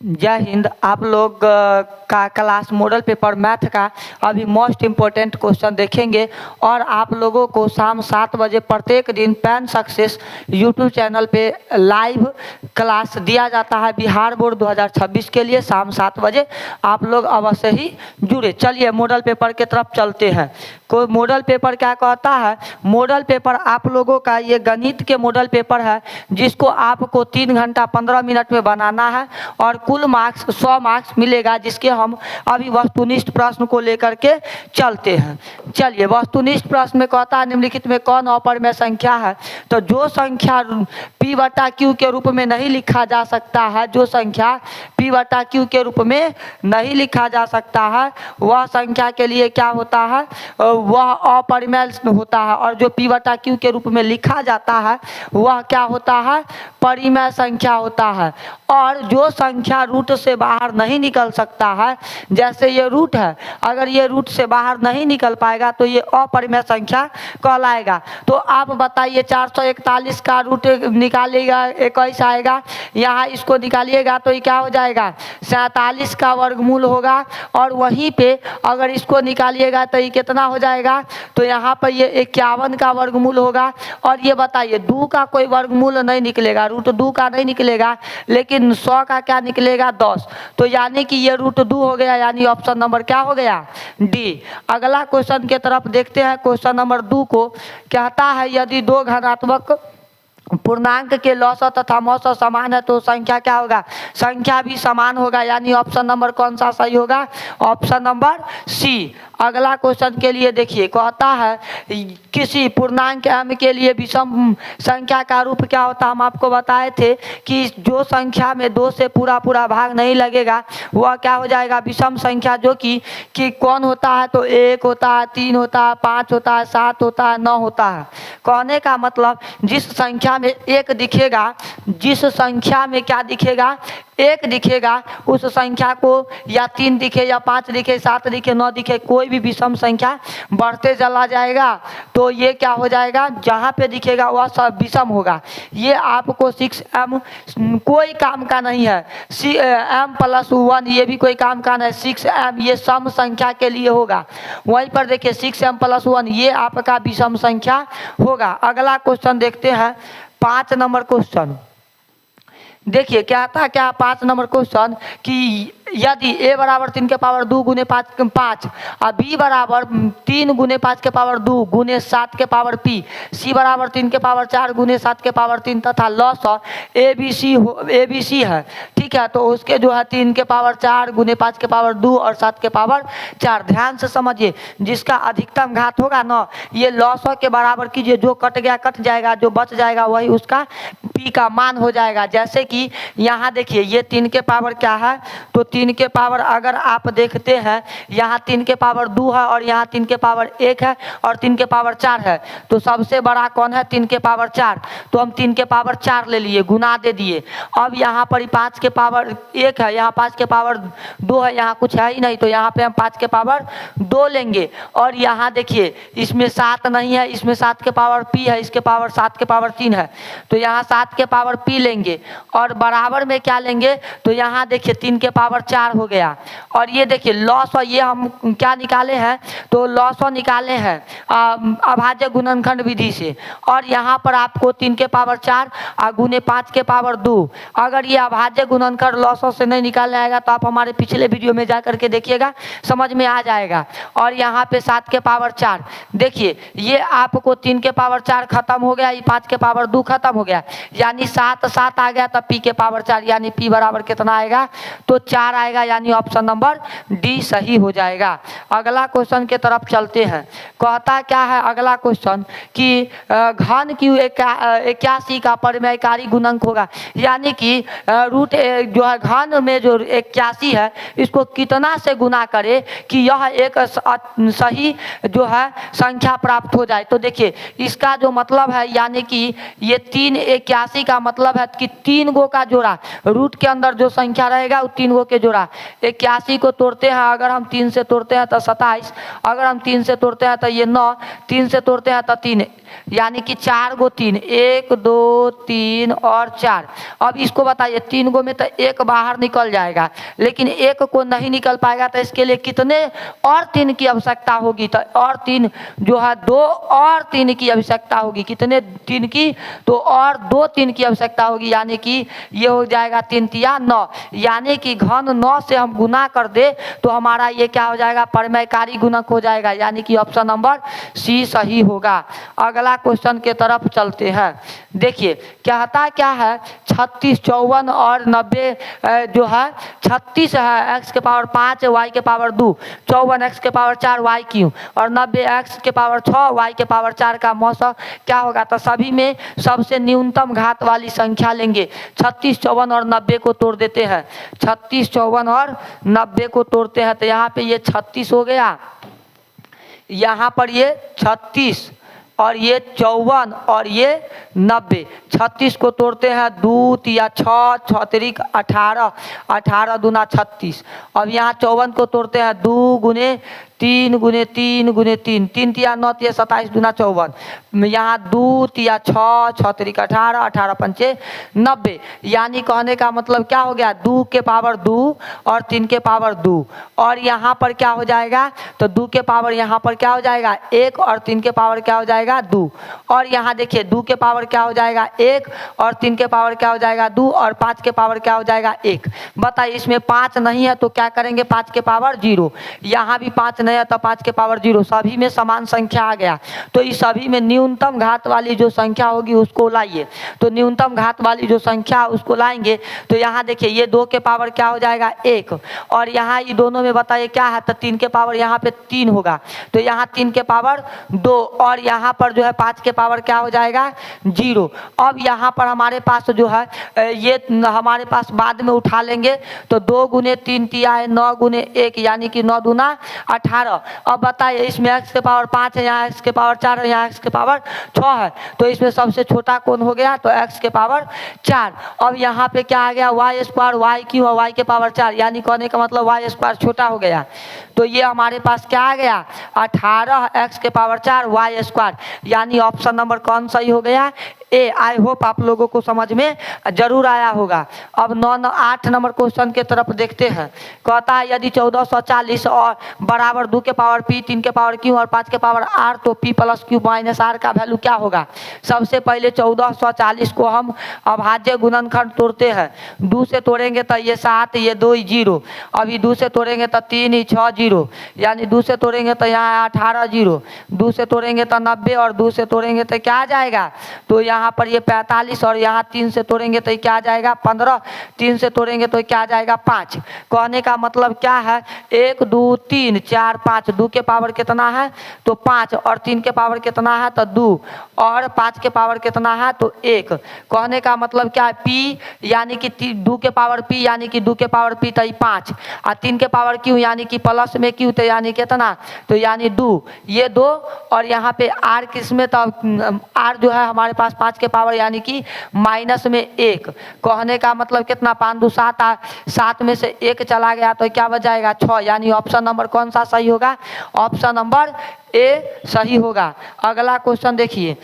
जय हिंद। आप लोग का क्लास मॉडल पेपर मैथ का अभी मोस्ट इम्पोर्टेंट क्वेश्चन देखेंगे और आप लोगों को शाम 7 बजे प्रत्येक दिन पैन सक्सेस यूट्यूब चैनल पे लाइव क्लास दिया जाता है बिहार बोर्ड 2026 के लिए। शाम 7 बजे आप लोग अवश्य ही जुड़े। चलिए मॉडल पेपर के तरफ चलते हैं। कोई मॉडल पेपर क्या कहता है? मॉडल पेपर आप लोगों का ये गणित के मॉडल पेपर है जिसको आपको 3 घंटा 15 मिनट में बनाना है और कुल मार्क्स 100 मार्क्स मिलेगा, जिसके हम अभी वस्तुनिष्ठ प्रश्न को लेकर के चलते हैं। चलिए वस्तुनिष्ठ प्रश्न में कहता है निम्नलिखित में कौन अपरिमेय संख्या है? तो जो संख्या P बटा Q के रूप में नहीं लिखा जा सकता है, जो संख्या P बटा Q के रूप में नहीं लिखा जा सकता है वह संख्या के लिए क्या होता है? वह अपरिमेय होता है। और जो P बटा Q के रूप में लिखा जाता है वह क्या होता है? परिमेय संख्या होता है। और जो संख्या रूट से बाहर नहीं निकल सकता है, जैसे ये रूट है, अगर ये रूट से बाहर नहीं निकल पाएगा तो ये अपरिमेय संख्या कहलाएगा। तो आप बताइए 441 का रूट निकालिएगा 21 आएगा, यहाँ इसको निकालिएगा तो ये क्या हो जाएगा? 47 का वर्गमूल होगा। और वहीं पे अगर इसको निकालिएगा तो ये कितना हो जाएगा? तो यहाँ पर ये 51 का वर्गमूल होगा। और ये बताइए 2 का कोई वर्गमूल नहीं निकलेगा, रूट 2 का नहीं निकलेगा, लेकिन 100 का क्या निकलेगा? 10। तो यानी कि ये रूट 2 हो गया, यानी ऑप्शन नंबर क्या हो गया? डी। अगला क्वेश्चन के तरफ देखते हैं। क्वेश्चन नंबर 2 को कहता है यदि दो धनात्मक पूर्णांक के लॉसा तथा मौसा समान है तो संख्या क्या होगा? संख्या भी समान होगा, यानी ऑप्शन नंबर कौन सा सही होगा? Option number c. अगला क्वेश्चन के लिए देखिए, कहता है किसी पूर्णांक m के लिए विषम संख्या का रूप क्या होता है? हम आपको बताए थे कि जो संख्या में 2 से पूरा भाग नहीं लगेगा वह क्या हो जाएगा? विषम संख्या। जो कि कौन होता है? तो 1 होता है, 3 होता है, 5 होता है, 7 होता है, 9 होता है। कहने का मतलब जिस संख्या में 1 दिखेगा, जिस संख्या में क्या दिखेगा? 1 दिखेगा, उस संख्या को या 3 दिखे या 5 दिखे, 7 दिखे, 9 दिखे, कोई भी विषम संख्या बढ़ते चला जाएगा तो ये क्या हो जाएगा? जहाँ पे दिखेगा वह सब विषम होगा। ये आपको 6m कोई काम का नहीं है। m+1 ये भी कोई काम का नहीं। 6m ये सम संख्या के लिए होगा। वहीं पर देखिए 6m+1 ये आपका विषम संख्या होगा। अगला क्वेश्चन देखते हैं, 5 नंबर क्वेश्चन। देखिए क्या था? क्या 5 नंबर क्वेश्चन कि यदि a बराबर 3 के पावर 2 गुने 5 और b बराबर 3 गुने 5 के पावर 2 गुने 7 के पावर p, c बराबर 3 के पावर 4 गुने 7 के पावर 3 तथा लॉसा abc है, ठीक है? तो उसके जो है 3 के पावर 4 गुने 5 के पावर 2 और 7 के पावर 4। ध्यान से समझिए, जिसका अधिकतम घात होगा ना, ये लॉसा के बराबर कीजिए, जो कट गया कट जाएगा, जो बच जाएगा वही उसका p का मान हो जाएगा। जैसे कि यहाँ देखिए ये 3 के पावर क्या है? तो 3 के पावर अगर आप देखते हैं यहाँ 3 के पावर 2 है और यहाँ 3 के पावर 1 है और 3 के पावर 4 है, तो सबसे बड़ा कौन है? 3 के पावर 4। तो हम 3 के पावर 4 ले लिए, गुना दे दिए। अब यहाँ पर 5 के पावर 1 है, यहाँ 5 के पावर 2 है, यहाँ कुछ है ही नहीं, तो यहाँ पे हम 5 के पावर 2 लेंगे। और यहाँ देखिए इसमें 7 नहीं है, इसमें 7 के पावर p है, इसके पावर 7 के पावर 3 है, तो यहाँ 7 के पावर p लेंगे। और बराबर में क्या लेंगे? तो यहाँ देखिए 3 के पावर 4 हो गया। और ये देखिए लॉस, ये हम क्या निकाले हैं? तो लॉस निकाले हैं अभाज्य गुणनखंड विधि से। और यहाँ पर आपको 3 के पावर 4 गुने 5 के पावर 2, अगर ये अभाज्य गुणनखंड लॉसों से नहीं निकालने आएगा तो आप हमारे पिछले वीडियो में जा करके देखिएगा, समझ में आ जाएगा। और यहाँ पे 7 के पावर 4 देखिए, ये आपको 3 के पावर 4 खत्म हो गया, ये 5 के पावर 2 खत्म हो गया, यानी 7 आ गया, तब p के पावर 4, यानी p बराबर कितना आएगा? तो 4 आएगा, यानी ऑप्शन नंबर डी सही हो जाएगा। अगला क्वेश्चन के तरफ चलते हैं। कहता क्या है अगला क्वेश्चन कि घन की 81 का परिमेयकारी गुणक होगा, यानी कि रूट जो है घन में जो 81 है इसको कितना से गुना करे कि यह एक सही जो है संख्या प्राप्त हो जाए। तो देखिए इसका जो मतलब है, यानी कि ये 3 81 का मतलब है कि 3 गो का जोड़ा, रूट के अंदर जो संख्या रहेगा वो 3 गो के जोड़ा। 81 को तोड़ते हैं, अगर हम 3 से तोड़ते हैं तो 27, अगर हम 3 से तोड़ते हैं तो ये 9, 3 से तोड़ते हैं तो 3, यानी कि 4 गो 3, 1 2 3 और 4। अब इसको बताइए 3 गो में तो एक बाहर निकल जाएगा, लेकिन एक को नहीं निकल पाएगा, तो इसके लिए कितने और 3 की आवश्यकता होगी? तो और 3 जो है 2 और 3 की आवश्यकता होगी। कितने 3 की? तो और 2 3 की आवश्यकता होगी, यानी कि ये हो जाएगा 3 तिया 9, यानी कि घन 9 से हम गुना कर दे तो हमारा ये क्या हो जाएगा? परमयकारी गुणक हो जाएगा, यानी कि ऑप्शन नंबर सी सही होगा। अगला क्वेश्चन के तरफ चलते हैं। देखिए कहता क्या है, 36 54 और 90 जो है 36 है x के पावर 5 y के पावर 2, 54 x के पावर 4 y क्यूब और 90 x के पावर 6 y के पावर 4 का मौसा क्या होगा? तो सभी में सबसे न्यूनतम घात वाली संख्या लेंगे। 36 54 और 90 को तोड़ देते हैं। 36 54 और 90 को तोड़ते हैं तो यहाँ पे ये 36 हो गया, यहाँ पर ये 36 और ये 54 और ये 90। 36 को तोड़ते हैं 2 तिया 6, 6 तिरिक 18, 18 दूना 36। अब यहाँ 54 को तोड़ते हैं 2 गुने 3 गुने 3 गुने 3, 3 तिया 9 तिया 27 दूना 54। यहाँ 2 तिया 6, 6 तिरिक 18, 18 पंचे 90। यानी कहने का मतलब क्या हो गया? 2 के पावर 2 और 3 के पावर 2, और यहाँ पर क्या हो जाएगा? तो 2 के पावर यहाँ पर क्या हो जाएगा? 1 और 3 के पावर क्या हो जाएगा? 2। और यहाँ देखिए 2 के पावर क्या हो जाएगा? 1 और 3 के पावर क्या हो जाएगा? 2 और 5 के पावर क्या हो जाएगा? 1। बताइए इसमें 5 नहीं है तो क्या करेंगे? 5 के पावर 0। यहाँ भी 5 नहीं है तो 5 के पावर 0। सभी में समान संख्या आ गया, तो इस सभी में न्यूनतम घात वाली जो संख्या होगी उसको लाइए। तो न्यूनतम घात वाली जो संख्या उसको लाएंगे तो यहाँ देखिए ये 2 के पावर क्या हो जाएगा? 1, और यहाँ ये दोनों में बताइए क्या है? तो 3 के पावर यहाँ पे 3 होगा, तो यहाँ 3 के पावर 2, और यहाँ पर जो है 5 के पावर क्या हो जाएगा? 0। अब यहाँ पर हमारे पास जो है ये हमारे पास बाद में उठा लेंगे, तो 2 गुने 3 तिया है 9 गुने 1, यानी कि 9 दूना 18। अब बताइए इसमें x के पावर 5 है, यहाँ x के पावर 4 है, यहाँ x के पावर 6 है, तो इसमें सबसे छोटा कौन हो गया? तो x के पावर 4। अब यहाँ पे क्या आ गया? y स्क्वायर y क्यों है? y के पावर 4, यानी कहने का मतलब y स्क्वायर छोटा हो गया, तो ये हमारे पास क्या आ गया? 18 x के पावर 4 y स्क्वायर, यानी ऑप्शन नंबर कौन सही हो गया? ए। आई होप आप लोगों को समझ में जरूर आया होगा। अब 8 नंबर क्वेश्चन के तरफ देखते हैं। कहता है यदि 1440 और बराबर 2 के पावर p, 3 के पावर q और 5 के पावर r, तो p plus q minus r का वैल्यू क्या होगा? सबसे पहले 1440 को हम अभाज्य गुणनखंड तोड़ते हैं। 2 से तोड़ेंगे तो ये 7, ये 2 0, अभी 2 से तोड़ेंगे तो 3 6 0, यानी 2 से तोड़ेंगे तो यहाँ 18 0, 2 से तोड़ेंगे तो 90 और 2 से तोड़ेंगे तो क्या आ जाएगा? तो यहाँ पर ये 45, और यहाँ 3 से तोड़ेंगे तो क्या आ जाएगा? 15, 3 से तोड़ेंगे तो क्या आ जाएगा? 5। कहने का मतलब क्या है? 1 2 3 4 5, 2 के पावर कितना है? तो 5, और 3 के पावर कितना है? तो 2, और 5 के पावर कितना है? तो 1। कहने का मतलब क्या है? p यानी कि 2 के पावर p, यानी कि 2 के पावर p तो 5, और 3 के पावर q यानी कि प्लस में q, तो यानी कितना? तो यानी 2, ये 2, और यहाँ पे r किसमें? तो r जो है हमारे पास 5 के पावर यानी कि माइनस में 1। कहने का मतलब कितना? 5 2 7, 7 में से 1 चला गया तो क्या बच जाएगा? 6, यानी ऑप्शन नंबर कौन सा सही होगा? ऑप्शन नंबर ए सही होगा। अगला क्वेश्चन देखिए।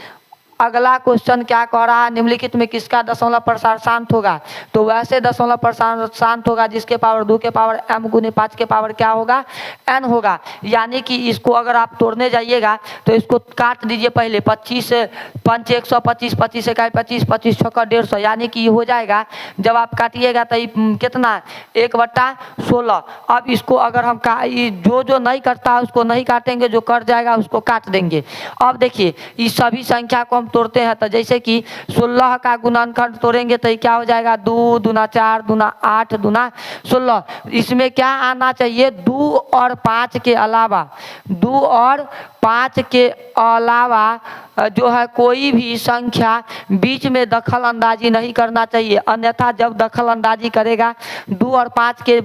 अगला क्वेश्चन क्या कह रहा है? निम्नलिखित में किसका दशमलव प्रसार शांत होगा? तो वैसे दशमलव प्रसार शांत होगा जिसके पावर 2 के पावर m गुने 5 के पावर क्या होगा? n होगा। यानी कि इसको अगर आप तोड़ने जाइएगा तो इसको काट दीजिए पहले। 25 पंच 125, 25 इकाई 25, 25 छक्का 150, यानी कि ये हो जाएगा। जब आप काटिएगा तो कितना? 1/16। अब इसको अगर हम जो नहीं करता है उसको नहीं काटेंगे, जो कर जाएगा उसको काट देंगे। अब देखिए इस सभी संख्या को हम तोड़ते हैं, तो जैसे कि 16 का गुणनखंड तोड़ेंगे तो क्या हो जाएगा? 2 दूना 4 दूना 8 दूना 16। इसमें क्या आना चाहिए? 2 और 5 के अलावा, 2 और 5 के अलावा जो है कोई भी संख्या बीच में दखल अंदाजी नहीं करना चाहिए, अन्यथा जब दखल अंदाजी करेगा 2 और 5 के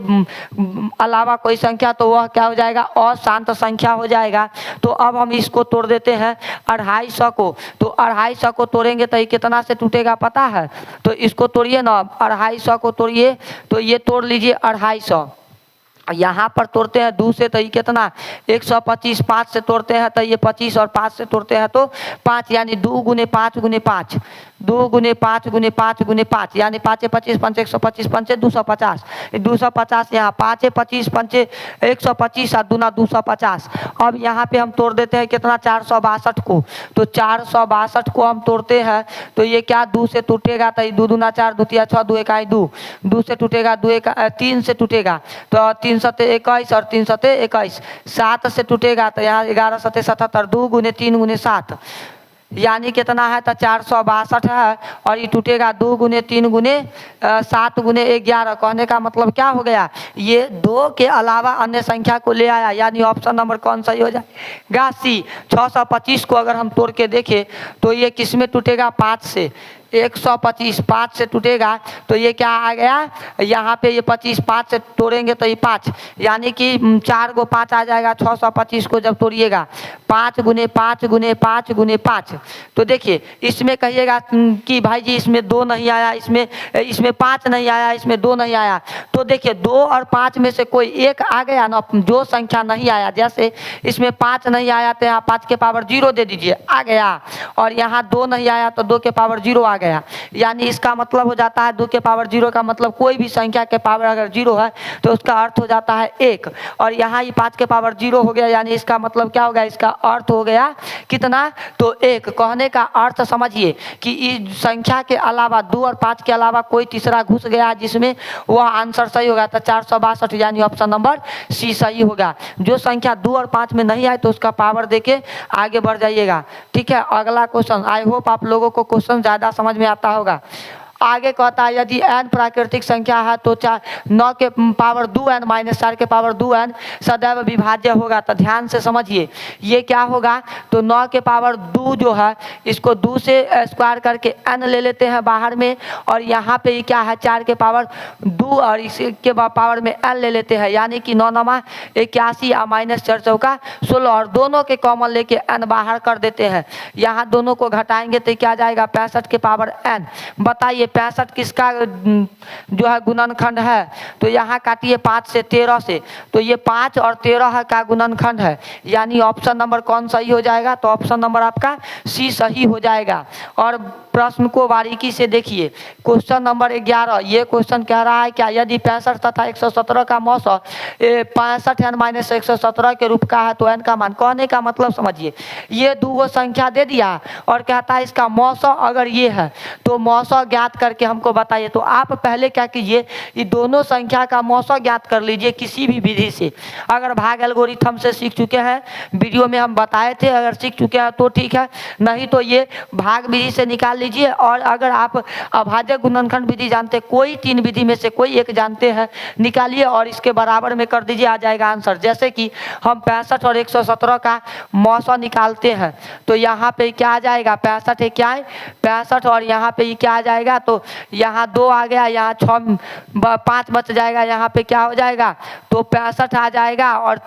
अलावा कोई संख्या तो वह क्या हो जाएगा? अशांत संख्या हो जाएगा। तो अब हम इसको तोड़ देते हैं 250 को। तो 250 को तोड़ेंगे तो ये कितना से टूटेगा पता है? तो इसको तोड़िए ना, 250 को तोड़िए, तो ये तोड़ लीजिए 250। यहाँ पर तोड़ते हैं 2 से तो ये कितना 125, 5 से तोड़ते हैं तो ये 25 और 5 से तोड़ते हैं तो 5, यानी 2 गुने 5 गुने 5, 2 गुने 5 गुने 5 गुने 5, यानी 5 25 5 125 5 250, 250 यहाँ 5 25 5 125 और दूना 250। अब यहाँ पे हम तोड़ देते हैं कितना 462 को, तो 462 को हम तोड़ते हैं तो ये क्या 2 से टूटेगा तो 2 दूना 4, 2 तिया 6, 2 1 2, 2 से टूटेगा 3 से टूटेगा तो 3 सते 21 और 3 सते 21, 7 से टूटेगा तो यहाँ 11 सते 77, 2 गुने 3 गुने 7, यानी कितना है तो 462 है और ये टूटेगा 2 गुने 3 गुने 7 गुने 11। कहने का मतलब क्या हो गया, ये 2 के अलावा अन्य संख्या को ले आया, यानी ऑप्शन नंबर कौन सही हो जाएगा सी। 625 को अगर हम तोड़ के देखें तो ये किस में टूटेगा 5 से, 125 5 से टूटेगा तो ये क्या आ गया, यहाँ पे ये 25 5 से तोड़ेंगे तो ये 5, यानी कि 4 को 5 आ जाएगा। 625 को जब तोड़िएगा 5 गुने 5 गुने 5 गुने 5, तो देखिए इसमें कहिएगा कि भाई जी इसमें 2 नहीं आया, इसमें 5 नहीं आया, इसमें 2 नहीं आया, तो देखिए 2 और 5 में से कोई एक आ गया ना, जो संख्या नहीं आया, जैसे इसमें 5 नहीं आया तो यहाँ 5 के पावर 0 दे दीजिए, आ गया, और यहाँ 2 नहीं आया तो 2 के पावर 0 आ गया, यानी इसका मतलब हो जाता है 2 के पावर 0 का मतलब कोई भी संख्या के पावर अगर 0 है तो उसका अर्थ हो जाता है 1, और यहाँ ये 5 के पावर 0 हो गया, यानी इसका मतलब क्या हो गया, इसका अर्थ हो गया कितना तो 1। कहने का अर्थ समझिए कि इस संख्या के अलावा 2 और 5 के अलावा कोई तीसरा घुस गया जिसमें वह आंसर सही होगा, तो 462 यानी ऑप्शन नंबर सी सही होगा। जो संख्या 2 और 5 में नहीं आए तो उसका पावर देके आगे बढ़ जाइएगा, ठीक है। अगला क्वेश्चन, आई होप आप लोगों को क्वेश्चन ज़्यादा समझ में आता होगा। आगे कहता है यदि n प्राकृतिक संख्या है तो 9 के पावर 2n माइनस 4 के पावर 2n सदैव विभाज्य होगा। तो ध्यान से समझिए ये क्या होगा, तो 9 के पावर 2 जो है इसको 2 से स्क्वायर करके n ले लेते हैं बाहर में, और यहाँ पे क्या है 4 के पावर 2 और इसके पावर में n ले लेते हैं, यानी कि 9 9 81 और माइनस 4 चौका 16, और दोनों के कॉमन लेके n बाहर कर देते हैं। यहाँ दोनों को घटाएंगे तो क्या जाएगा 65 के पावर n। बताइए 65 किसका जो है गुणनखंड है, तो यहाँ काटिए 5 से 13 से, तो ये 5 और 13 का गुणनखंड है, यानी ऑप्शन नंबर कौन सही हो जाएगा, तो ऑप्शन नंबर आपका सी सही हो जाएगा। और प्रश्न को बारीकी से देखिए, क्वेश्चन नंबर 11, ये क्वेश्चन कह रहा है क्या यदि 65 तथा 117 का मौसा 65 n माइनस 117 के रूप का है तो n का मान। कहने का मतलब समझिए ये दो संख्या दे दिया और कहता है इसका मौसा अगर ये है तो मौसा ज्ञात करके हमको बताइए। तो आप पहले क्या कीजिए, ये दोनों संख्या का मौसा ज्ञात कर लीजिए किसी भी विधि से। अगर भाग एल्गोरिथम से सीख चुके हैं, वीडियो में हम बताए थे, अगर सीख चुके हैं तो ठीक है, नहीं तो ये भाग विधि से निकाल लीजिए। और अगर आप अभाज्य गुणनखंड विधि जानते, कोई 3 विधि में से कोई एक जानते हैं, निकालिए और इसके बराबर में कर दीजिए, आ जाएगा आंसर। जैसे कि हम 65 और 117 का मौसा निकालते हैं तो यहाँ पे क्या आ जाएगा, 65 है क्या है 65, और यहाँ पे क्या आ जाएगा, तो यहाँ 2 आ गया, यहाँ 6 5 बच जाएगा, यहाँ पे क्या हो जाएगा, तो 65 आ जाएगा, और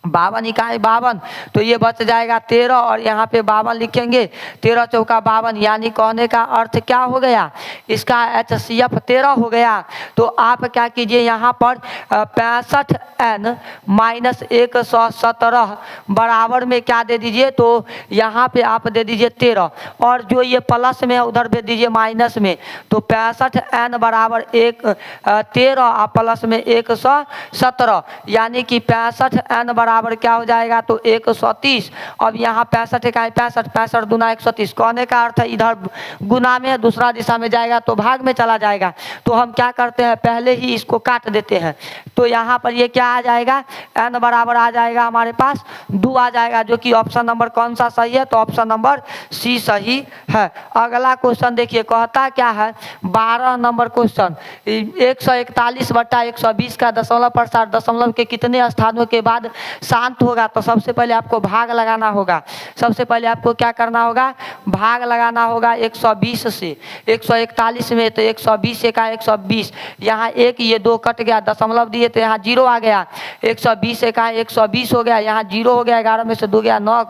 52 इकाई 52, तो ये बच जाएगा 13, और यहाँ पे 52 लिखेंगे, 13 चौका 52, यानी कहने का अर्थ क्या हो गया, इसका HCF 13 हो गया। तो आप क्या कीजिए, यहाँ पर 65n माइनस 117 बराबर में क्या दे दीजिए, तो यहाँ पे आप दे दीजिए 13, और जो ये प्लस में है उधर भेज दीजिए माइनस में। तो 65n बराबर 13 और प्लस में 117, यानी कि 65n बराबर क्या हो जाएगा, तो 130। अब यहाँ 65 का 65, 65 दूना 130, कहने का अर्थ है इधर गुना में दूसरा दिशा में जाएगा तो भाग में चला जाएगा। तो हम क्या करते हैं, पहले ही इसको काट देते हैं। तो यहाँ पर ये क्या आ जाएगा, n बराबर आ जाएगा हमारे पास 2 आ जाएगा, जो कि ऑप्शन नंबर कौन सा सही है, तो ऑप्शन नंबर सी सही है। अगला क्वेश्चन देखिए, कहता क्या है 12 नंबर क्वेश्चन, 141/120 का दशमलव प्रसार दशमलव के कितने स्थानों के बाद शांत होगा तो सबसे पहले आपको भाग लगाना होगा। सबसे पहले आपको क्या करना होगा, भाग लगाना होगा 120 से। 141 में तो 120 का 120, यहाँ एक ये 2 कट गया, दशमलव दिए तो यहाँ 0 आ गया। 120 का 120 हो गया, यहाँ 0 हो गया, 11 में से 2 गया 9,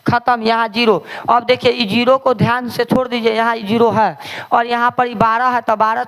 खत्म, यहाँ 0। अब देखिए इस 0 को ध्यान से छोड़ दीजिए, यहाँ 0 है और यहाँ पर 12 है तो 12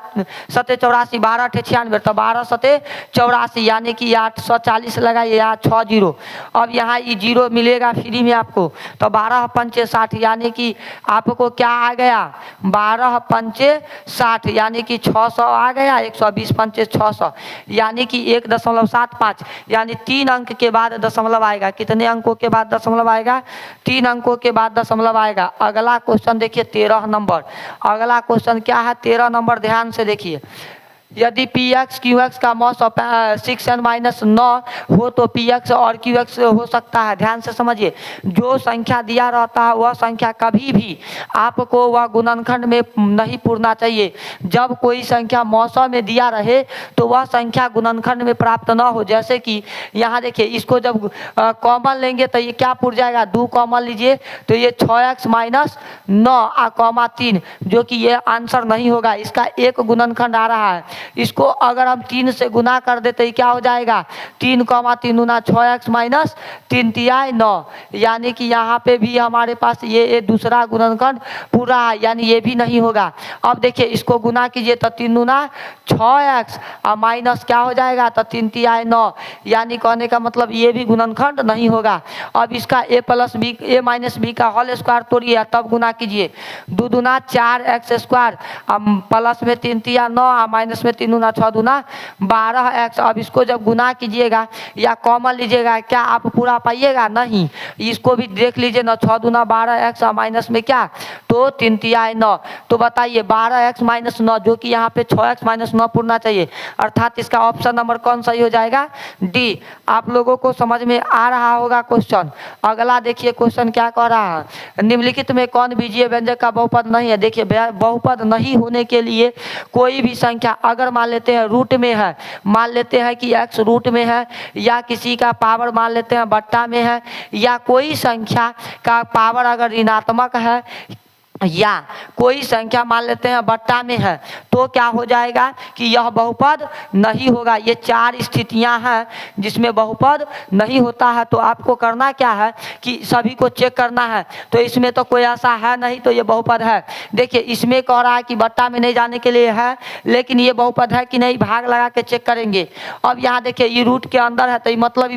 सते 84, 12 अठे 96 तो 12 सते 84 यानी कि 840 लगाइए, यहाँ 6 0। अब यहाँ ये 0 मिलेगा फ्री में आपको तो 12 पंचे 60 यानी कि आपको क्या आ गया, 12 पंचे 60 यानी कि 600 आ गया। 120 पंचे 600 यानी कि 1.75 यानी 3 अंक के बाद दशमलव आएगा। कितने अंकों के बाद दशमलव आएगा, 3 अंकों के बाद दशमलव आएगा। अगला क्वेश्चन देखिए 13 नंबर। अगला क्वेश्चन क्या है 13 नंबर, ध्यान से देखिए। यदि पी एक्स क्यू एक्स का मॉस 6n-9 हो तो पी एक्स और क्यू एक्स हो सकता है। ध्यान से समझिए, जो संख्या दिया रहता है वह संख्या कभी भी आपको वह गुणनखंड में नहीं पूरना चाहिए। जब कोई संख्या मौसम में दिया रहे तो वह संख्या गुणनखंड में प्राप्त न हो। जैसे कि यहाँ देखिए, इसको जब कॉमन लेंगे तो ये क्या पूर जाएगा, 2 कॉमन लीजिए तो ये 6x - 9 3, जो कि ये आंसर नहीं होगा। इसका एक गुणनखंड आ रहा है, इसको अगर हम 3 से गुना कर देते क्या हो जाएगा, 3 3 गुना 6x - 3 तिहाई 9 यानी कि यहाँ पे भी हमारे पास ये दूसरा गुणनखंड पूरा है, यानी ये भी नहीं होगा। अब देखिए इसको गुना कीजिए तो 3 गुना 6x और माइनस क्या हो जाएगा तो 3 तिहाई 9 यानी कहने का मतलब ये भी गुणनखंड नहीं होगा। अब इसका a + b a - b का होल स्क्वायर तोड़िए तब गुना कीजिए। 2 दूना 4x² प्लस में 3 तिया 9 और माइनस में 3 दूना 6 दूना 12x। अब इसको जब गुना कीजिएगा या कॉमन लीजिएगा क्या आप पूरा पाइएगा, नहीं। इसको भी देख लीजिए ना, 6 दूना 12x और माइनस में क्या तो 3 तिहाई 9। तो बताइए 12x - 9 जो कि यहाँ पे 6x - 9 पूरना चाहिए, अर्थात इसका ऑप्शन नंबर कौन सही हो जाएगा, डी। आप लोगों को समझ में आ रहा होगा क्वेश्चन। अगला देखिए क्वेश्चन क्या कह रहा है, निम्नलिखित में कौन बीजीय व्यंजक का बहुपद नहीं है। देखिए बहुपद नहीं होने के लिए कोई भी संख्या अगर मान लेते हैं रूट में है, मान लेते हैं कि x रूट में है, या किसी का पावर मान लेते हैं बट्टा में है, या कोई संख्या का पावर अगर ऋणात्मक है, या कोई संख्या मान लेते हैं बट्टा में है, तो क्या हो जाएगा कि यह बहुपद नहीं होगा। ये 4 स्थितियां हैं जिसमें बहुपद नहीं होता है। तो आपको करना क्या है कि सभी को चेक करना है। तो इसमें तो कोई ऐसा है नहीं तो ये बहुपद है। देखिए इसमें कह रहा है कि बट्टा में नहीं जाने के लिए है, लेकिन ये बहुपद है कि नहीं भाग लगा के चेक करेंगे। अब यहाँ देखिए ये रूट के अंदर है तो ये मतलब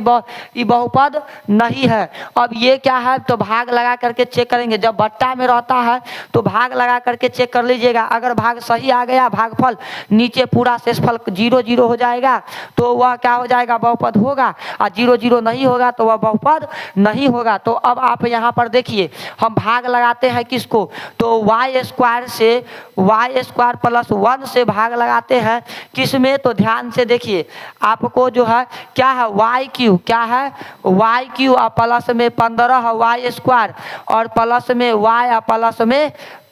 ये बहुपद नहीं है। अब ये क्या है तो भाग लगा करके चेक करेंगे। जब बट्टा में रहता है तो भाग लगा करके चेक कर लीजिएगा। अगर भाग सही आ गया, भागफल नीचे पूरा शेषफल 0 0 हो जाएगा तो वह क्या हो जाएगा, बहुपद होगा। और 0 0 नहीं होगा तो वह बहुपद नहीं होगा। तो अब आप यहाँ पर देखिए हम भाग लगाते हैं किसको, तो y² से y² + 1 से भाग लगाते हैं किसमें, तो ध्यान से देखिए आपको जो है क्या है y³ क्या है y³ और प्लस में 15 y² और प्लस में y और प्लस में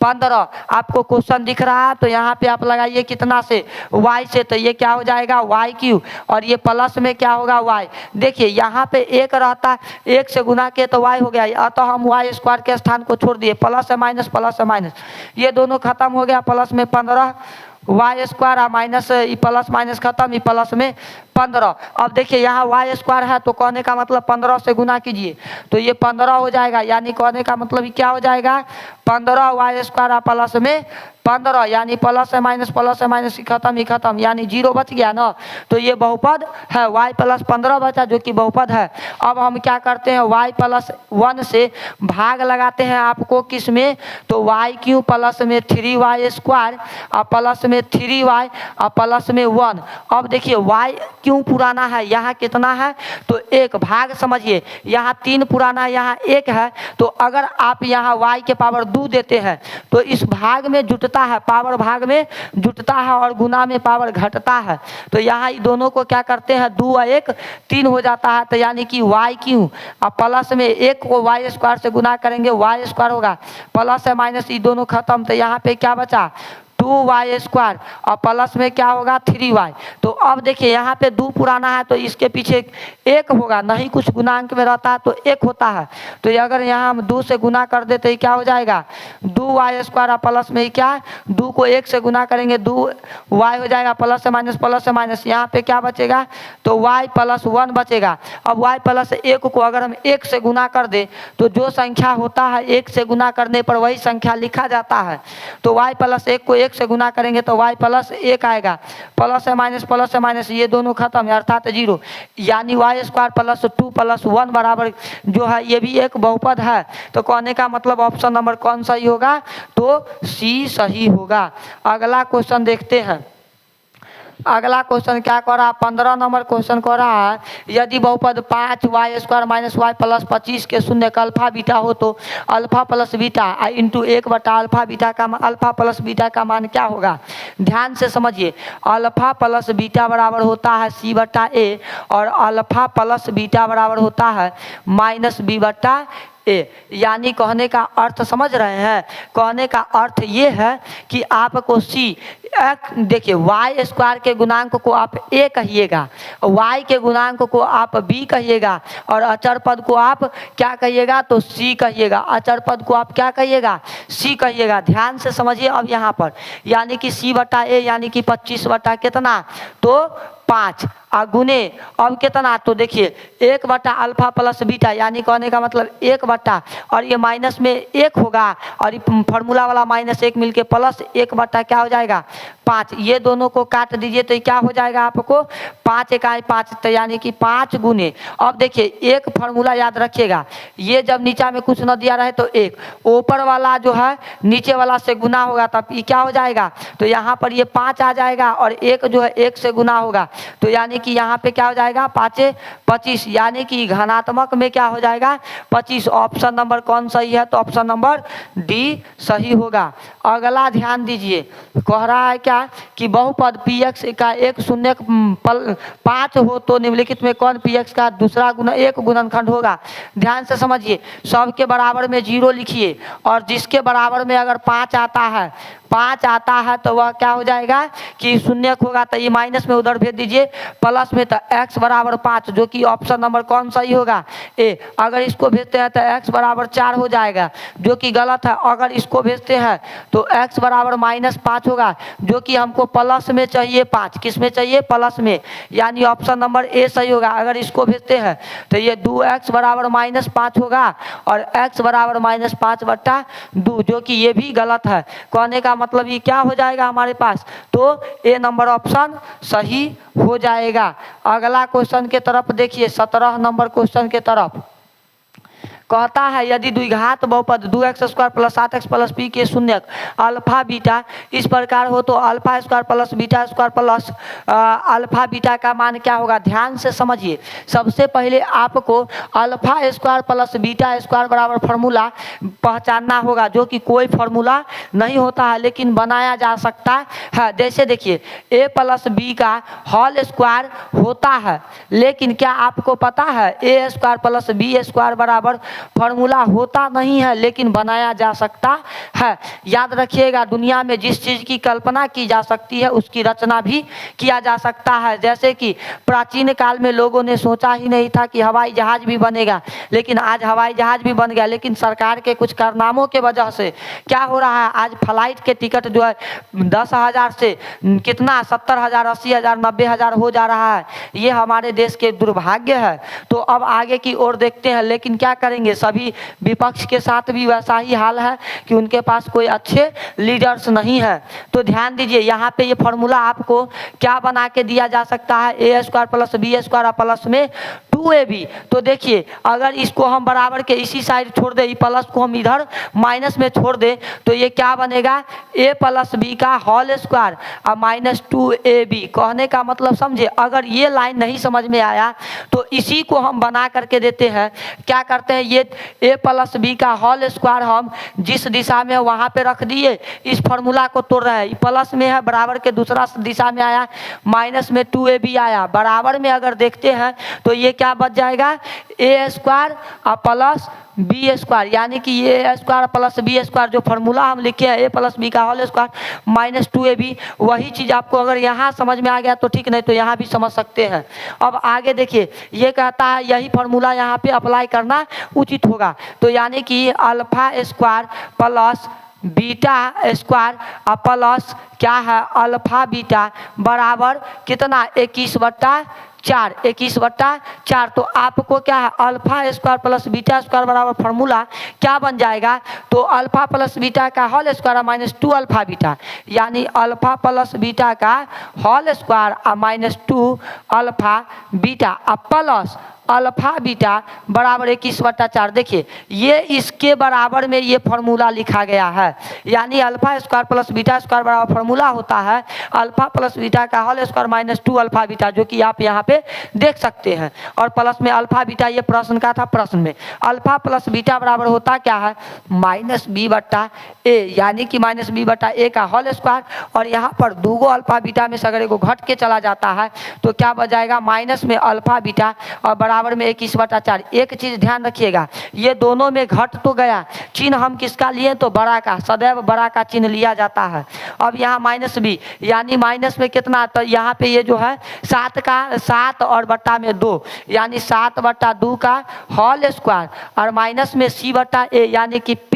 15। आपको क्वेश्चन दिख रहा है तो यहाँ पे आप लगाइए कितना से, y से, तो ये क्या हो जाएगा y³ और ये प्लस में क्या होगा y। देखिए यहाँ पे 1 रहता, 1 से गुना के तो y हो गया, अतः हम y² के स्थान को छोड़ दिए, प्लस से माइनस प्लस से माइनस ये दोनों खत्म हो गया, प्लस में 15 y² और माइनस प्लस माइनस खत्म, प्लस में 15। अब देखिए यहाँ y² है तो कहने का मतलब 15 से गुना कीजिए तो ये 15 हो जाएगा, यानी कहने का मतलब क्या हो जाएगा 15 y² प्लस में 15 यानी प्लस से माइनस खत्म, यानी 0 बच गया ना। तो ये बहुपद है, y + 15 बचा जो कि बहुपद है। अब हम क्या करते हैं y + 1 से भाग लगाते हैं आपको किस में, तो y³ प्लस में 3y² और प्लस में 3y और प्लस में 1। अब देखिए y क्यों पुराना है, यहाँ कितना है तो 1, भाग समझिए यहाँ 3 पुराना है, यहाँ 1 है। तो अगर आप यहाँ y के पावर 2 देते हैं तो इस भाग में जुटता है, पावर भाग में जुटता है और गुना में पावर घटता है। तो यहाँ दोनों को क्या करते हैं 2 और 1 3 हो जाता है, तो यानी कि y³ और प्लस में 1 को y² से गुना करेंगे y² होगा, प्लस से माइनस ये दोनों खत्म, तो यहाँ पे क्या बचा 2y² और प्लस में क्या होगा 3y। तो अब देखिए यहाँ पे 2 पुराना है तो इसके पीछे 1 होगा, नहीं कुछ गुणांक में रहता है तो 1 होता है। तो ये अगर यहाँ हम 2 से गुना कर देते ही क्या हो जाएगा 2y² और प्लस में ही क्या 2 को 1 से गुना करेंगे 2y हो जाएगा, प्लस से माइनस यहाँ पे क्या बचेगा तो y + 1 बचेगा। अब y + 1 को अगर हम 1 से गुना कर दे तो जो संख्या होता है 1 से गुना करने पर वही संख्या लिखा जाता है। तो y + 1 को 1 से गुना करेंगे तो y + 1 आएगा, प्लस से माइनस ये दोनों खत्म है अर्थात 0, यानी y² + 2 + 1 बराबर जो है ये भी एक बहुपद है। तो कहने का मतलब ऑप्शन नंबर कौन सही होगा तो सी सही होगा। अगला क्वेश्चन देखते हैं। अगला क्वेश्चन क्या कर रहा है 15 नंबर क्वेश्चन कर रहा है यदि बहुपद 5y² - y + 25 के शून्य का अल्फा बीटा हो तो अल्फा + बीटा इंटू 1/अल्फा बीटा का अल्फा + बीटा का मान क्या होगा। ध्यान से समझिए, अल्फा + बीटा बराबर होता है c/a और अल्फा + बीटा बराबर होता है -b/a। यानी कहने का अर्थ समझ रहे हैं, कहने का अर्थ ये है कि आपको सी देखिए y² के गुणांक को आप a कहिएगा, y के गुणांक को आप b कहिएगा और अचर पद को आप क्या कहिएगा तो c कहिएगा, अचर पद को आप क्या कहिएगा c कहिएगा। ध्यान से समझिए अब यहाँ पर यानी कि c/a यानी कि 25 कितना तो 5 गुने अब कितना तो देखिए 1/अल्फा + बीटा यानी कहने का मतलब 1 और ये माइनस में 1 होगा और फार्मूला वाला -1 मिलके प्लस 1 क्या हो जाएगा 5। ये दोनों को काट दीजिए तो क्या हो जाएगा आपको 5 × 5 तो यानी कि 5 गुने। अब देखिए एक फार्मूला याद रखिएगा, ये जब नीचा में कुछ न दिया रहे तो 1 ऊपर वाला जो है नीचे वाला से गुना होगा तब ये क्या हो जाएगा तो यहाँ पर ये 5 आ जाएगा और 1 जो है 1 से गुना होगा तो यानी कि यहाँ पे क्या हो जाएगा 5 × 25 यानी कि घनात्मक में क्या हो जाएगा 25। ऑप्शन नंबर कौन सही है तो ऑप्शन नंबर डी सही होगा। अगला ध्यान दीजिए, कह रहा है क्या कि बहुपद px का एक शून्य 5 हो तो निम्नलिखित में कौन px का दूसरा एक गुणनखंड होगा। ध्यान से समझिए, सबके बराबर में 0 लिखिए और जिसके बराबर में अगर 5 आता है तो वह क्या हो जाएगा कि शून्य होगा तो ये माइनस में उधर भेज दीजिए, प्लस में तो x = 5 जो कि ऑप्शन नंबर कौन सही होगा ए। अगर इसको भेजते हैं तो x = 4 हो जाएगा जो कि गलत है। अगर इसको भेजते हैं तो x = -5 होगा जो कि हमको प्लस में चाहिए 5, किस में चाहिए प्लस में, यानी ऑप्शन नंबर ए सही होगा। अगर इसको भेजते हैं तो ये 2x = -5 होगा और x = -5/2 जो कि ये भी गलत है। कहने का मतलब ये क्या हो जाएगा हमारे पास तो ए नंबर ऑप्शन सही हो जाएगा। अगला क्वेश्चन के तरफ देखिए 17 नंबर क्वेश्चन के तरफ कहता है यदि द्विघात बहुपद 2x² + 7x + p के शून्य अल्फा बीटा इस प्रकार हो तो α² + β² प्लस अल्फा बीटा का मान क्या होगा। ध्यान से समझिए, सबसे पहले आपको α² + β² बराबर फार्मूला पहचानना होगा जो कि कोई फार्मूला नहीं होता है लेकिन बनाया जा सकता है। जैसे देखिए a + b का होल स्क्वायर होता है लेकिन क्या आपको पता है a² + b² बराबर फार्मूला होता नहीं है लेकिन बनाया जा सकता है। याद रखिएगा, दुनिया में जिस चीज़ की कल्पना की जा सकती है उसकी रचना भी किया जा सकता है। जैसे कि प्राचीन काल में लोगों ने सोचा ही नहीं था कि हवाई जहाज भी बनेगा, लेकिन आज हवाई जहाज भी बन गया। लेकिन सरकार के कुछ कारनामों के वजह से क्या हो रहा है, आज फ्लाइट के टिकट जो है 10,000 से कितना 70,000, 80,000, 90,000 हो जा रहा है। ये हमारे देश के दुर्भाग्य है। तो अब आगे की ओर देखते हैं, लेकिन क्या करेंगे, सभी विपक्ष के साथ भी वैसा ही हाल है कि उनके पास कोई अच्छे लीडर्स नहीं है। तो ध्यान दीजिए, यहाँ पे ये फार्मूला आपको क्या बना के दिया जा सकता है a² + b² प्लस में 2ab। तो देखिए अगर इसको हम बराबर के इसी साइड छोड़ दे, प्लस को हम इधर माइनस में छोड़ दे तो ये क्या बनेगा a + b का होल स्क्वायर और -2ab। कहने का मतलब समझे, अगर ये लाइन नहीं समझ में आया तो इसी को हम बना करके देते हैं। क्या करते हैं, ये a + b का होल स्क्वायर हम जिस दिशा में वहाँ पे रख दिए, इस फार्मूला को तोड़ रहे हैं। प्लस में है, बराबर के दूसरा दिशा में आया, माइनस में 2ab आया। बराबर में अगर देखते हैं तो ये क्या बच जाएगा, ए स्क्वायर और प्लस बी स्क्वायर, यानी कि ए स्क्वायर प्लस बी स्क्वायर जो फार्मूला हम लिखे हैं ए प्लस बी का होल स्क्वायर माइनस 2ab, वही चीज़ आपको अगर यहाँ समझ में आ गया तो ठीक, नहीं तो यहाँ भी समझ सकते हैं। अब आगे देखिए, ये कहता है यही फार्मूला यहाँ पे अप्लाई करना उचित होगा, तो यानी कि alpha square plus beta square और प्लस क्या है अल्फा बीटा बराबर कितना 21/4, 21/4। तो आपको क्या है alpha square plus beta square बराबर फार्मूला क्या बन जाएगा, तो अल्फा प्लस बीटा का whole square minus 2 alpha beta, यानी अल्फा प्लस बीटा का होल स्क्वायर और minus 2 alpha beta plus alpha beta बराबर 21/4। देखिए ये इसके बराबर में ये फार्मूला लिखा गया है, यानी alpha square plus beta square बराबर फार्मूला होता है अल्फा प्लस बीटा का whole square minus 2 alpha beta, जो कि आप यहाँ पे देख सकते हैं। और प्लस में अल्फा बीटा, ये प्रश्न का था, प्रश्न में अल्फा प्लस बीटा बराबर होता क्या है माइनस b/a, यानी कि माइनस b/a का होल स्क्वायर, और यहाँ पर दूगो अल्फा बीटा में से अगर एगो घट के चला जाता है तो क्या बच जाएगा माइनस में अल्फा बीटा और बराबर में 21/4। एक चीज ध्यान रखिएगा, ये दोनों में घट तो गया, चिन्ह हम किसका लिए तो बड़ा का, सदैव बड़ा का चिन्ह लिया जाता है। अब यहाँ माइनस b, यानी माइनस में कितना, तो यहाँ पे ये जो है 7 का 7 और बट्टा में 2, यानी 7/2 का होल स्क्वायर और माइनस में c/a, यानी कि p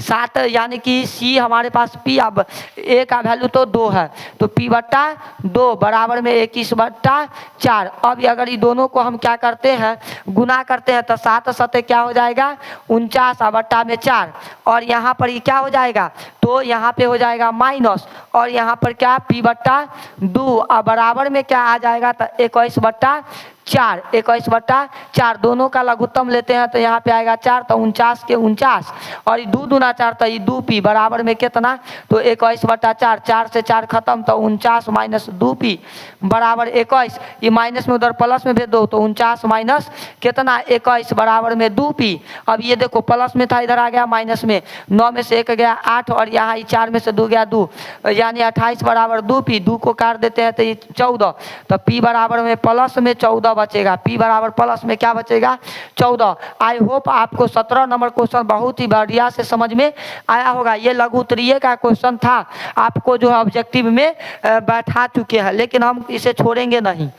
7, यानी कि c हमारे पास p, अब a का वैल्यू तो 2 है तो p/2 बराबर में 21/4। अब अगर ये दोनों को हम क्या करते हैं गुना करते हैं तो 7 7 क्या हो जाएगा 49/4, और यहाँ पर ये क्या हो जाएगा, तो यहाँ पे हो जाएगा माइनस, और यहाँ पर क्या p/2 और बराबर में क्या आ जाएगा तो 21/4, 21/4। दोनों का लघुत्तम लेते हैं तो यहाँ पे आएगा 4, तो 49 के 49, और ये 2 दूना 4 तो ये 2p बराबर में कितना, तो 21/4, 4 से 4 खत्म तो 49 माइनस 2p बराबर 21, ये माइनस में उधर प्लस में भेज दो तो 49 माइनस कितना 21 बराबर में 2p। अब ये देखो प्लस में था इधर आ गया माइनस में, 9 में से 1 गया 8, और यहाँ 4 में से 2 गया 2, यानी 28 बराबर 2p, 2 को काट देते हैं तो ये 14, तो p बराबर में प्लस में 14 बचेगा, p बराबर प्लस में क्या बचेगा 14। आई होप आपको 17 नंबर क्वेश्चन बहुत ही बढ़िया से समझ में आया होगा। ये लघु उत्तरीय का क्वेश्चन था, आपको जो है ऑब्जेक्टिव में बैठा चुके हैं, लेकिन हम इसे छोड़ेंगे नहीं।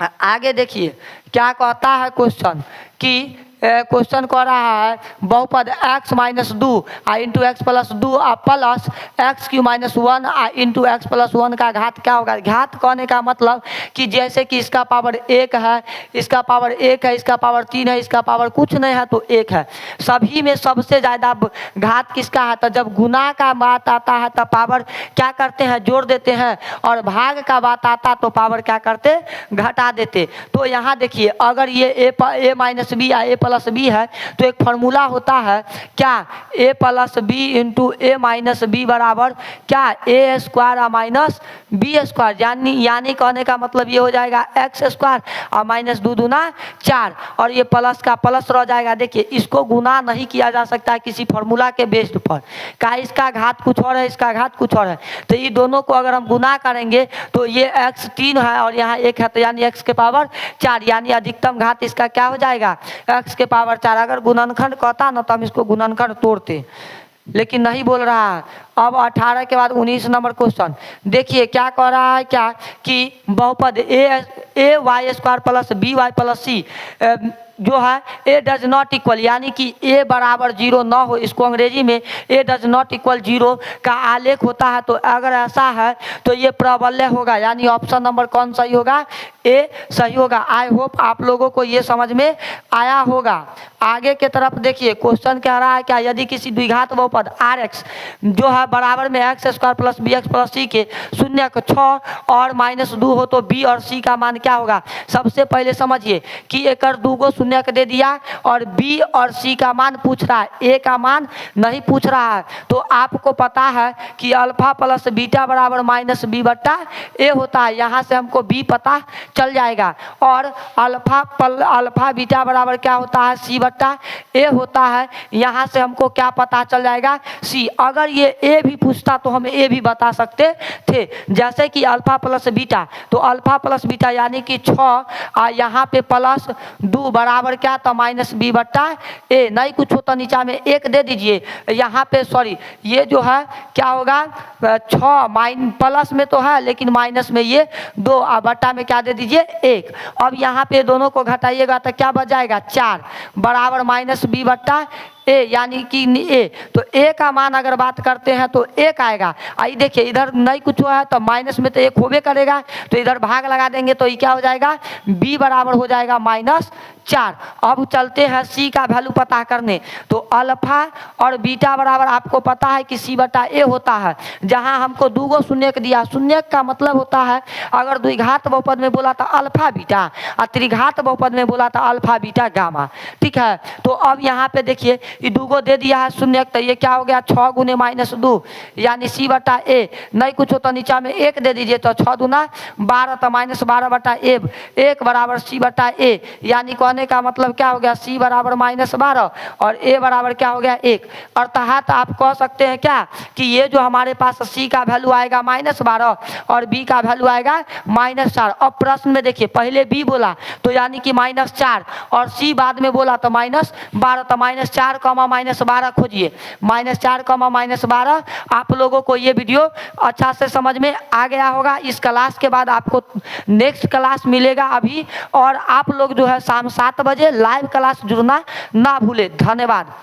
आगे देखिए क्या कहता है क्वेश्चन, कि क्वेश्चन कह रहा है बहुपद x minus 2 into x plus 2 plus x³ -1 into x plus 1 का घात क्या होगा। घात कहने का मतलब कि जैसे कि इसका पावर 1 है, इसका पावर 1 है, इसका पावर 3 है, इसका पावर कुछ नहीं है तो 1 है। सभी में सबसे ज़्यादा घात किसका है, तो जब गुना का बात आता है तो पावर क्या करते हैं जोड़ देते हैं, और भाग का बात आता तो पावर क्या करते घटा देते। तो यहाँ देखिए अगर ये a माइनस बी या a प्लस बी है तो एक फार्मूला होता है क्या, a plus b into a minus b बराबर क्या a square minus b square, यानी कहने का मतलब ये हो जाएगा एक्स स्क्वायर और माइनस 2 दूना 4, और ये प्लस का प्लस रह जाएगा। देखिए इसको गुना नहीं किया जा सकता किसी फार्मूला के बेस्ड पर, का इसका घात कुछ और है, इसका घात कुछ और है, तो ये दोनों को अगर हम गुना करेंगे तो ये x 3 है और यहाँ 1 है, तो यानी x के पावर 4, यानी अधिकतम घात इसका क्या हो जाएगा x के पावर 4। अगर गुणनखंड कहता ना तो हम इसको गुणनखंड तोड़ते, लेकिन नहीं बोल रहा है। अब 18 के बाद 19 नंबर क्वेश्चन देखिए क्या कह रहा है, क्या कि बहुपद A Y square plus B Y plus C जो है ए डज नॉट इक्वल, यानी कि ए बराबर 0 ना हो, इसको अंग्रेजी में ए डज नॉट इक्वल 0 का आलेख होता है। तो अगर ऐसा है तो ये प्रबल्य होगा, यानी ऑप्शन नंबर कौन सही होगा, ए सही होगा। आई होप आप लोगों को ये समझ में आया होगा। आगे के तरफ देखिए क्वेश्चन कह रहा है क्या, यदि किसी द्विघात बहुपद आर एक्स जो है बराबर में X square plus B X plus C के 0 और -2 हो तो बी और सी का मान क्या होगा। सबसे पहले समझिए कि एक दूगो शून्य दे दिया और बी और सी का मान पूछ रहा है, ए का मान नहीं पूछ रहा है। तो आपको पता है कि अल्फा प्लस बीटा बराबर माइनस बी बट्टा ए होता है, यहाँ से हमको बी पता चल जाएगा, और अल्फा बीटा बराबर क्या होता है सी बट्टा ए होता है, यहाँ से हमको क्या पता चल जाएगा सी। अगर ये ए भी पूछता तो हम ए भी बता सकते थे। जैसे कि अल्फा प्लस बीटा, तो अल्फा प्लस बीटा यानी कि 6 यहाँ पे प्लस 2 बराबर क्या, तो माइनस बी बट्टा ए। नहीं कुछ होता नीचा में 1 दे दीजिए, यहाँ पे सॉरी ये जो है क्या होगा 6 प्लस में तो है लेकिन माइनस में ये 2 बट्टा में क्या दे दीजिए 1। अब यहाँ पे दोनों को घटाइएगा तो क्या बच जाएगा 4 बराबर माइनस बी बट्टा ए यानी कि ए। तो ए का मान अगर बात करते हैं तो 1 आएगा। आई देखिए इधर नहीं कुछ हुआ है तो माइनस में तो 1 होबे करेगा, तो इधर भाग लगा देंगे तो ये क्या हो जाएगा b बराबर हो जाएगा -4। अब चलते हैं सी का वैल्यू पता करने। तो अल्फा और बीटा बराबर आपको पता है कि सी बटा ए होता है। जहां हमको 2 गो शून्यक दिया, शून्यक का मतलब होता है अगर द्विघात बहुपद में बोला था अल्फा बीटा और त्रिघात बहुपद में बोला था अल्फा बीटा गामा। ठीक है, तो अब यहाँ पे देखिए ये 2 गो दे दिया है शून्यक, तो ये क्या हो गया 6 गुने -2 यानी सी बटा ए। नहीं कुछ हो तो नीचा में 1 दे दीजिए तो 6 दूना 12 तो -12 बटा ए, 1 बराबर सी बटा ए। यानी कहने का मतलब क्या हो गया सी बराबर -12 और ए बराबर क्या हो गया 1। अर्थात आप कह सकते हैं क्या कि ये जो हमारे पास सी का वैल्यू आएगा -12 और बी का वैल्यू आएगा -4। अब प्रश्न में देखिए पहले बी बोला तो यानी कि -4 और सी बाद में बोला तो -12, तो -4 -12 खोजिए। -4 -12। आप लोगों को ये वीडियो अच्छा से समझ में आ गया होगा। इस क्लास के बाद आपको नेक्स्ट क्लास मिलेगा अभी, और आप लोग जो है शाम 7 बजे लाइव क्लास जुड़ना ना भूले। धन्यवाद।